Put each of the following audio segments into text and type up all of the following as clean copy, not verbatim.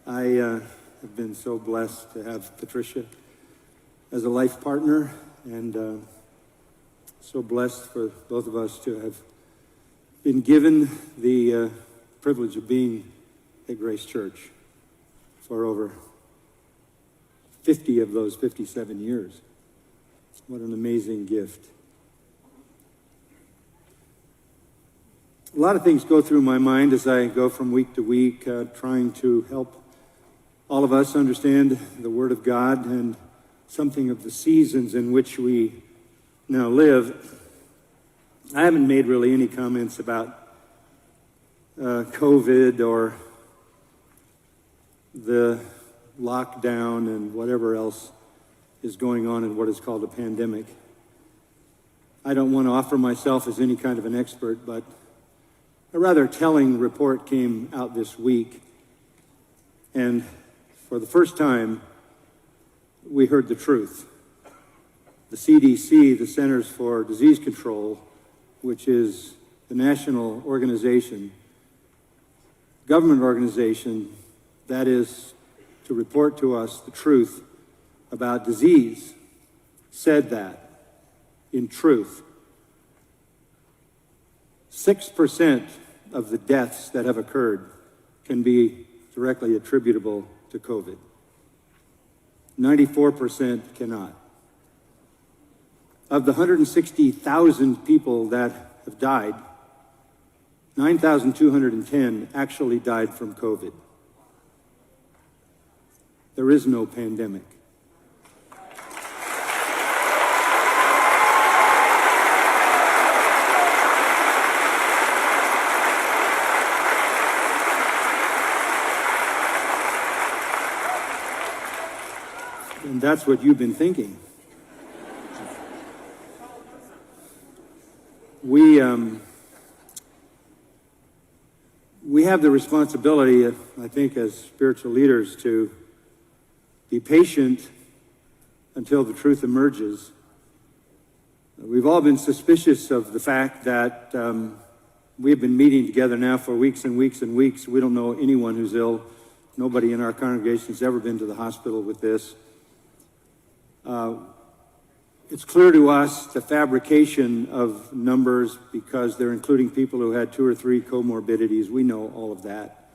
I have been so blessed to have Patricia as a life partner, and so blessed for both of us to have been given the privilege of being at Grace Church for over 50 of those 57 years. What an amazing gift. A lot of things go through my mind as I go from week to week, trying to help all of us understand the Word of God and something of the seasons in which we now live. I haven't made really any comments about COVID or the lockdown and whatever else is going on in what is called a pandemic. I don't want to offer myself as any kind of an expert, but a rather telling report came out this week, and for the first time, we heard the truth. The CDC, the Centers for Disease Control, which is the national organization, government organization, that is to report to us the truth about disease, said that, in truth, 6% of the deaths that have occurred can be directly attributable to COVID. 94% cannot. Of the 160,000 people that have died, 9,210 actually died from COVID. There is no pandemic. And that's what you've been thinking. We have the responsibility, I think, as spiritual leaders, to be patient until the truth emerges. We've all been suspicious of the fact that we've been meeting together now for weeks and weeks and weeks. We don't know anyone who's ill. Nobody in our congregation has ever been to the hospital with this. It's clear to us the fabrication of numbers because they're including people who had 2 or 3 comorbidities. We know all of that.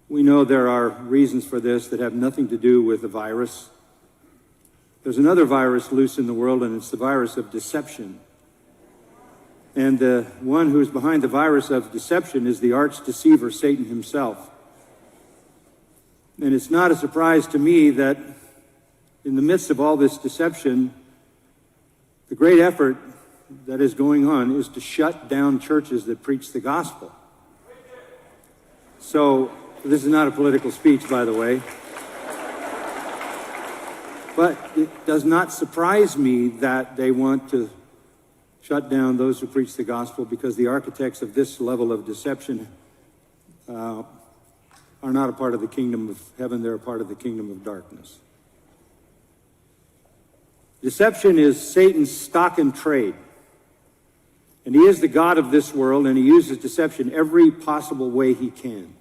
We know there are reasons for this that have nothing to do with the virus. There's another virus loose in the world, and it's the virus of deception. And the one who's behind the virus of deception is the arch deceiver, Satan himself. And it's not a surprise to me that in the midst of all this deception, the great effort that is going on is to shut down churches that preach the gospel. So, this is not a political speech, by the way. But it does not surprise me that they want to shut down those who preach the gospel, because the architects of this level of deception are not a part of the kingdom of heaven, they're a part of the kingdom of darkness. Deception is Satan's stock and trade. And he is the god of this world, and he uses deception every possible way he can.